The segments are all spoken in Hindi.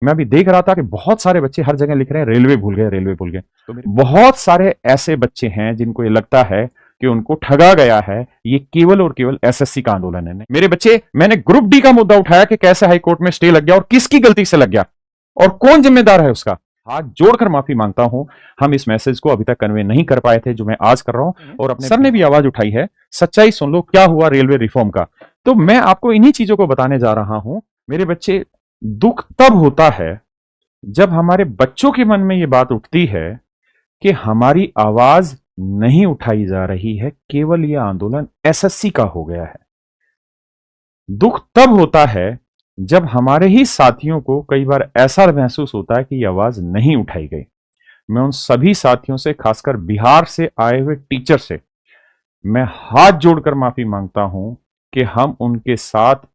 मैं अभी देख रहा था कि बहुत सारे बच्चे हर जगह लिख रहे हैं रेलवे भूल गए, रेलवे भूल गए। तो बहुत सारे ऐसे बच्चे हैं जिनको ये लगता है कि उनको ठगा गया है। ये केवल और केवल एसएससी का आंदोलन है। मेरे बच्चे, मैंने ग्रुप डी का मुद्दा उठाया कि कैसे हाईकोर्ट में स्टे लग गया और किसकी गलती से लग गया और कौन जिम्मेदार है उसका। हाथ जोड़कर माफी मांगता हूं, हम इस मैसेज को अभी तक कन्वे नहीं कर पाए थे जो मैं आज कर रहा हूं। और अपने सर ने भी आवाज उठाई है, सच्चाई सुन लो क्या हुआ रेलवे रिफॉर्म का। तो मैं आपको इन्हीं चीजों को बताने जा रहा हूं। मेरे बच्चे, दुख तब होता है जब हमारे बच्चों के मन में यह बात उठती है कि हमारी आवाज नहीं उठाई जा रही है, केवल यह आंदोलन एसएससी का हो गया है। दुख तब होता है जब हमारे ही साथियों को कई बार ऐसा महसूस होता है कि यह आवाज नहीं उठाई गई। मैं उन सभी साथियों से, खासकर बिहार से आए हुए टीचर से, मैं हाथ जोड़कर माफी मांगता हूं कि हम उनके साथ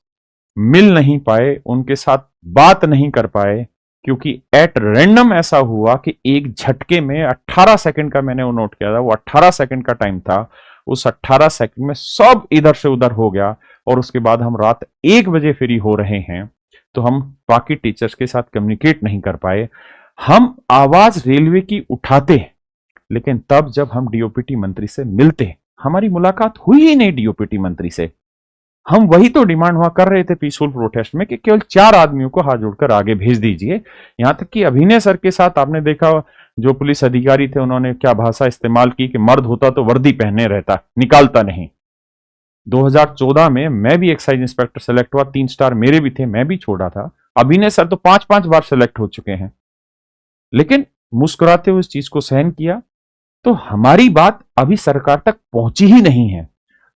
मिल नहीं पाए, उनके साथ बात नहीं कर पाए, क्योंकि एट रैंडम ऐसा हुआ कि एक झटके में 18 सेकंड का मैंने वो नोट किया था, वो 18 सेकंड का टाइम था। उस 18 सेकंड में सब इधर से उधर हो गया और उसके बाद हम रात 1 बजे फ्री हो रहे हैं, तो हम बाकी टीचर्स के साथ कम्युनिकेट नहीं कर पाए। हम आवाज रेलवे की उठाते, लेकिन तब जब हम डीओपीटी मंत्री से मिलते, हमारी मुलाकात हुई ही नहीं डीओपीटी मंत्री से। हम वही तो डिमांड वहां कर रहे थे पीसफुल प्रोटेस्ट में कि केवल 4 आदमियों को हाथ जोड़कर आगे भेज दीजिए। यहां तक कि अभिनय सर के साथ आपने देखा, जो पुलिस अधिकारी थे उन्होंने क्या भाषा इस्तेमाल की कि मर्द होता तो वर्दी पहने रहता, निकालता नहीं। 2014 में मैं भी एक्साइज इंस्पेक्टर सेलेक्ट हुआ, 3 स्टार मेरे भी थे, मैं भी छोड़ा था। अभिनय सर तो 5-5 बार सेलेक्ट हो चुके हैं, लेकिन मुस्कुराते हुए इस चीज को सहन किया। तो हमारी बात अभी सरकार तक पहुंची ही नहीं है।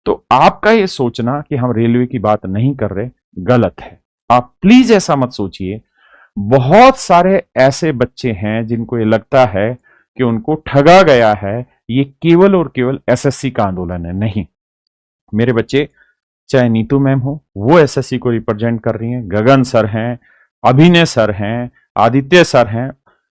तो आपका ये सोचना कि हम रेलवे की बात नहीं कर रहे, गलत है। आप प्लीज ऐसा मत सोचिए। बहुत सारे ऐसे बच्चे हैं जिनको ये लगता है कि उनको ठगा गया है। ये केवल और केवल एसएससी का आंदोलन है। नहीं मेरे बच्चे, चाहे नीतू मैम हो, वो एसएससी को रिप्रेजेंट कर रही हैं, गगन सर हैं, अभिनय सर हैं, आदित्य सर हैं,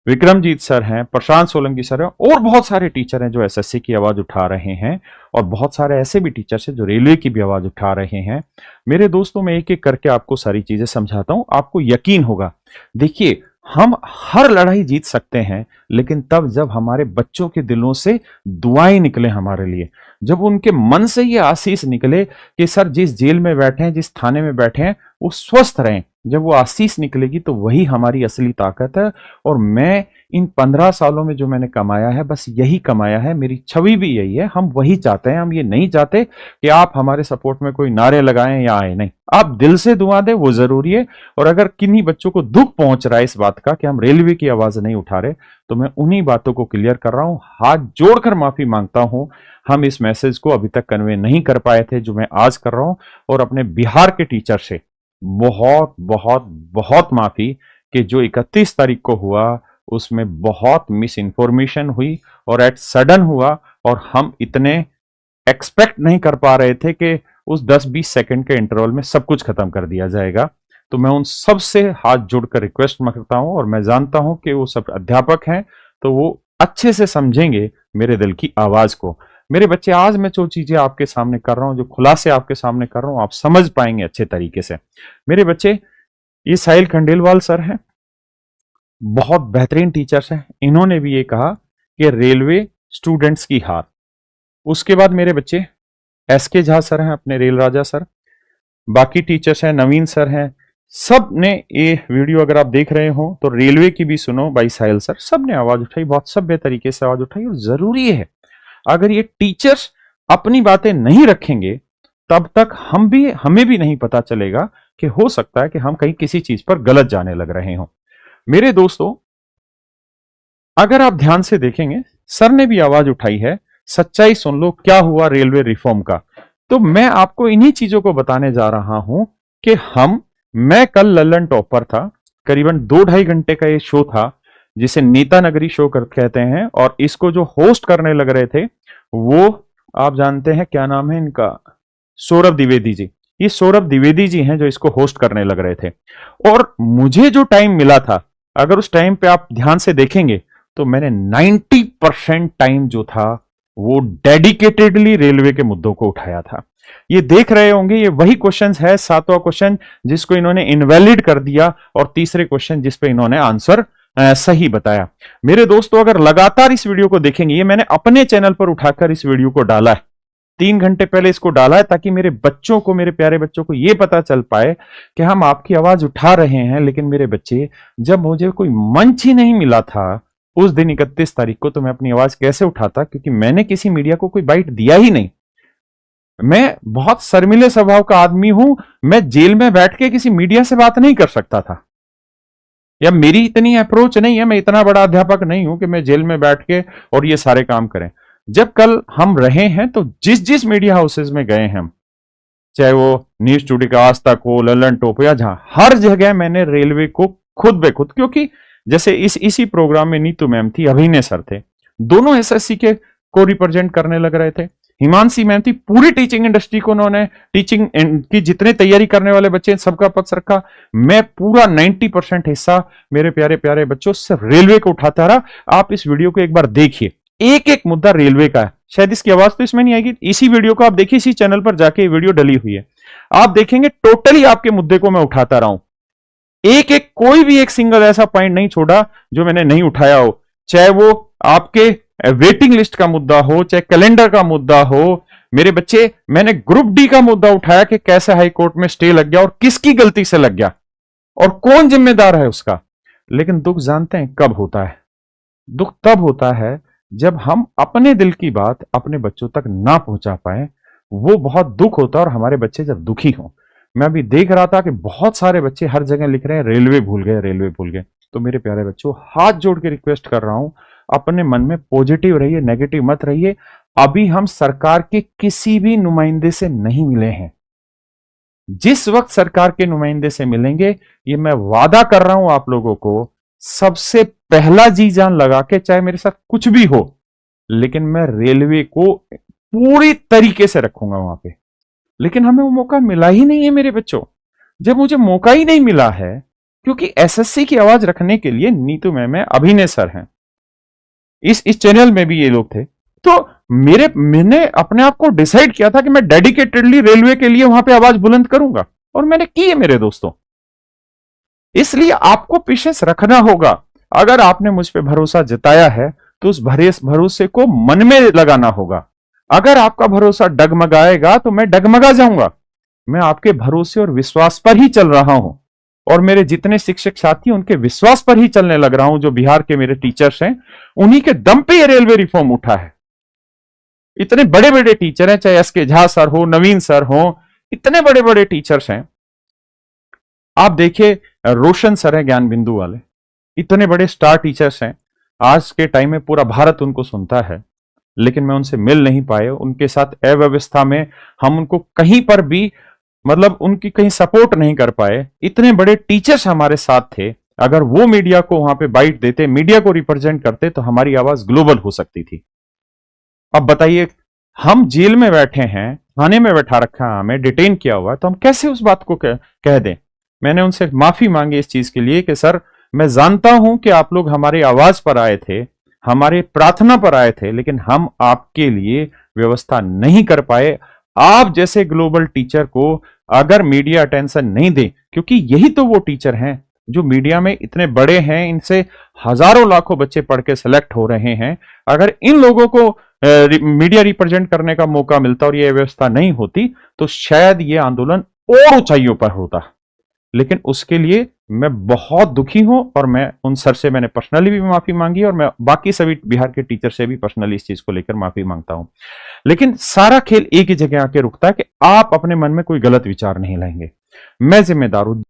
विक्रमजीत सर हैं, प्रशांत सोलंकी सर हैं, और बहुत सारे टीचर हैं जो एसएससी की आवाज उठा रहे हैं, और बहुत सारे ऐसे भी टीचर्स हैं जो रेलवे की भी आवाज उठा रहे हैं। मेरे दोस्तों, मैं एक एक करके आपको सारी चीजें समझाता हूं, आपको यकीन होगा। देखिए, हम हर लड़ाई जीत सकते हैं, लेकिन तब जब हमारे बच्चों के दिलों से दुआएं निकले हमारे लिए, जब उनके मन से ये आशीष निकले कि सर जिस जेल में बैठे हैं, जिस थाने में बैठे हैं, वो स्वस्थ रहें। जब वो आशीष निकलेगी तो वही हमारी असली ताकत है। और मैं इन 15 सालों में जो मैंने कमाया है, बस यही कमाया है। मेरी छवि भी यही है। हम वही चाहते हैं। हम ये नहीं चाहते कि आप हमारे सपोर्ट में कोई नारे लगाएं या आए, नहीं, आप दिल से दुआ दें, वो जरूरी है। और अगर किन्हीं बच्चों को दुख पहुंच रहा है इस बात का कि हम रेलवे की आवाज नहीं उठा रहे, तो मैं उन्हीं बातों को क्लियर कर रहा हूं। हाथ जोड़कर माफी मांगता हूं। हम इस मैसेज को अभी तक कन्वे नहीं कर पाए थे जो मैं आज कर रहा हूं। और अपने बिहार के टीचर से बहुत बहुत बहुत माफी कि जो 31 तारीख को हुआ उसमें बहुत मिस इन्फॉर्मेशन हुई और एट सडन हुआ, और हम इतने एक्सपेक्ट नहीं कर पा रहे थे कि उस 10-20 सेकंड के इंटरवल में सब कुछ खत्म कर दिया जाएगा। तो मैं उन सब से हाथ जोड़कर रिक्वेस्ट करता हूं, और मैं जानता हूं कि वो सब अध्यापक हैं, तो वो अच्छे से समझेंगे मेरे दिल की आवाज को। मेरे बच्चे, आज मैं जो चीजें आपके सामने कर रहा हूं, जो खुलासे आपके सामने कर रहा हूं, आप समझ पाएंगे अच्छे तरीके से। मेरे बच्चे, ये साहिल खंडेलवाल सर हैं, बहुत बेहतरीन टीचर्स हैं। इन्होंने भी ये कहा कि रेलवे स्टूडेंट्स की हार। उसके बाद मेरे बच्चे, एसके झा सर हैं, अपने रेल राजा सर, बाकी टीचर्स हैं, नवीन सर हैं, सब ने ये वीडियो अगर आप देख रहे हो तो रेलवे की भी सुनो बाई साहिल सर, सब ने आवाज उठाई, बहुत सभ्य तरीके से आवाज उठाई। और जरूरी है, अगर ये टीचर्स अपनी बातें नहीं रखेंगे तब तक हमें भी नहीं पता चलेगा कि हो सकता है कि हम कहीं किसी चीज पर गलत जाने लग रहे हो। मेरे दोस्तों, अगर आप ध्यान से देखेंगे, सर ने भी आवाज उठाई है, सच्चाई सुन लो क्या हुआ रेलवे रिफॉर्म का। तो मैं आपको इन्हीं चीजों को बताने जा रहा हूं कि मैं कल लल्लन टॉप पर था, करीबन 2-2.5 घंटे का ये शो था जिसे नेता नगरी शो कहते हैं। और इसको जो होस्ट करने लग रहे थे वो आप जानते हैं क्या नाम है इनका, सौरभ द्विवेदी जी। ये सौरभ द्विवेदी जी हैं जो इसको होस्ट करने लग रहे थे। और मुझे जो टाइम मिला था, अगर उस टाइम पे आप ध्यान से देखेंगे तो मैंने 90% टाइम जो था वो डेडिकेटेडली रेलवे के मुद्दों को उठाया था। ये देख रहे होंगे, ये वही क्वेश्चन है, 7वां क्वेश्चन जिसको इन्होंने इनवैलिड कर दिया और तीसरे क्वेश्चन जिस पे इन्होंने आंसर सही बताया। मेरे दोस्तों, अगर लगातार इस वीडियो को देखेंगे, ये मैंने अपने चैनल पर उठाकर इस वीडियो को डाला है, 3 घंटे पहले इसको डाला है, ताकि मेरे बच्चों को, मेरे प्यारे बच्चों को यह पता चल पाए कि हम आपकी आवाज उठा रहे हैं। लेकिन मेरे बच्चे, जब मुझे कोई मंच ही नहीं मिला था उस दिन 31 तारीख को, तो मैं अपनी आवाज कैसे उठाता, क्योंकि मैंने किसी मीडिया को कोई बाइट दिया ही नहीं। मैं बहुत शर्मीले स्वभाव का आदमी हूं, मैं जेल में बैठ के किसी मीडिया से बात नहीं कर सकता था, या मेरी इतनी अप्रोच नहीं है, मैं इतना बड़ा अध्यापक नहीं हूं कि मैं जेल में बैठ के और ये सारे काम करें। जब कल हम रहे हैं तो जिस जिस मीडिया हाउसेज में गए हैं, चाहे वो न्यूज टुडे का आज तक हो, ललन टॉप, या जहां, हर जगह मैंने रेलवे को खुद बे खुद, क्योंकि जैसे इसी प्रोग्राम में नीतू मैम थी, अभिनय सर थे, दोनों एसएससी के को रिप्रेजेंट करने लग रहे थे। हिमांशी मैम थी, पूरी टीचिंग इंडस्ट्री को उन्होंने, टीचिंग की जितने तैयारी करने वाले बच्चे सबका पक्ष रखा। मैं पूरा 90% हिस्सा, मेरे प्यारे प्यारे बच्चों, सिर्फ रेलवे को उठाता रहा। आप इस वीडियो को एक बार देखिए, एक एक मुद्दा रेलवे का है। शायद इसकी आवाज तो इसमें नहीं आएगी, इसी वीडियो को आप देखिए, इसी चैनल पर जाके ये वीडियो डली हुई है, आप देखेंगे टोटली आपके मुद्दे को मैं उठाता रहा हूं। एक एक, कोई भी एक सिंगल ऐसा पॉइंट नहीं छोड़ा जो मैंने नहीं उठाया हो, चाहे वो आपके वेटिंग लिस्ट का मुद्दा हो, चाहे कैलेंडर का मुद्दा हो। मेरे बच्चे, मैंने ग्रुप डी का मुद्दा उठाया कि कैसे हाई कोर्ट में स्टे लग गया और किसकी गलती से लग गया और कौन जिम्मेदार है उसका। लेकिन दुख जानते हैं कब होता है? दुख तब होता है जब हम अपने दिल की बात अपने बच्चों तक ना पहुंचा पाए, वो बहुत दुख होता है। और हमारे बच्चे जब दुखी हों, मैं अभी देख रहा था कि बहुत सारे बच्चे हर जगह लिख रहे हैं रेलवे भूल गए, रेलवे भूल गए। तो मेरे प्यारे बच्चों, हाथ जोड़ के रिक्वेस्ट कर रहा हूं, अपने मन में पॉजिटिव रहिए, नेगेटिव मत रहिए। अभी हम सरकार के किसी भी नुमाइंदे से नहीं मिले हैं। जिस वक्त सरकार के नुमाइंदे से मिलेंगे, ये मैं वादा कर रहा हूं आप लोगों को, सबसे पहला जी जान लगा के, चाहे मेरे साथ कुछ भी हो, लेकिन मैं रेलवे को पूरी तरीके से रखूंगा वहां पे। लेकिन हमें वो मौका मिला ही नहीं है मेरे बच्चों। जब मुझे मौका ही नहीं मिला है, क्योंकि एसएससी की आवाज रखने के लिए नीतू मैम है, अभिनय सर हैं, इस चैनल में भी ये लोग थे, तो मैंने अपने आप को डिसाइड किया था कि मैं डेडिकेटेडली रेलवे के लिए वहां पे आवाज बुलंद करूंगा, और मैंने की है मेरे दोस्तों। इसलिए आपको पेशेंस रखना होगा। अगर आपने मुझ पे भरोसा जताया है तो उस भरोसे को मन में लगाना होगा। अगर आपका भरोसा डगमगाएगा तो मैं डगमगा जाऊंगा। मैं आपके भरोसे और विश्वास पर ही चल रहा हूं, और मेरे जितने शिक्षक साथी उनके विश्वास पर ही चलने लग रहा हूं। जो बिहार के मेरे टीचर्स हैं, उन्हीं के दम पे ये रेलवे रिफॉर्म उठा है। इतने बड़े बड़े टीचर हैं, चाहे एसके झा सर हो, नवीन सर हो, इतने बड़े बड़े टीचर्स हैं। आप देखिए, रोशन सर है ज्ञान बिंदु वाले, इतने बड़े स्टार टीचर्स हैं। आज के टाइम में पूरा भारत उनको सुनता है, लेकिन मैं उनसे मिल नहीं पाए। उनके साथ अव्यवस्था में हम उनको कहीं पर भी, मतलब उनकी कहीं सपोर्ट नहीं कर पाए। इतने बड़े टीचर्स हमारे साथ थे, अगर वो मीडिया को वहां पे बाइट देते, मीडिया को रिप्रेजेंट करते, तो हमारी आवाज ग्लोबल हो सकती थी। अब बताइए, हम जेल में बैठे हैं, थाने में बैठा रखा है, हमें डिटेन किया हुआ है, तो हम कैसे उस बात को कह दें? मैंने उनसे माफी मांगी इस चीज के लिए कि सर, मैं जानता हूं कि आप लोग हमारी आवाज पर आए थे, हमारे प्रार्थना पर आए थे, लेकिन हम आपके लिए व्यवस्था नहीं कर पाए। आप जैसे ग्लोबल टीचर को अगर मीडिया अटेंशन नहीं दे, क्योंकि यही तो वो टीचर हैं जो मीडिया में इतने बड़े हैं, इनसे हजारों लाखों बच्चे पढ़ के सिलेक्ट हो रहे हैं। अगर इन लोगों को मीडिया रिप्रेजेंट करने का मौका मिलता और ये व्यवस्था नहीं होती, तो शायद ये आंदोलन और ऊंचाइयों पर होता। लेकिन उसके लिए मैं बहुत दुखी हूं, और मैं उन सर से मैंने पर्सनली भी माफी मांगी, और मैं बाकी सभी बिहार के टीचर से भी पर्सनली इस चीज को लेकर माफी मांगता हूं। लेकिन सारा खेल एक ही जगह आके रुकता है कि आप अपने मन में कोई गलत विचार नहीं लाएंगे। मैं जिम्मेदार हूं।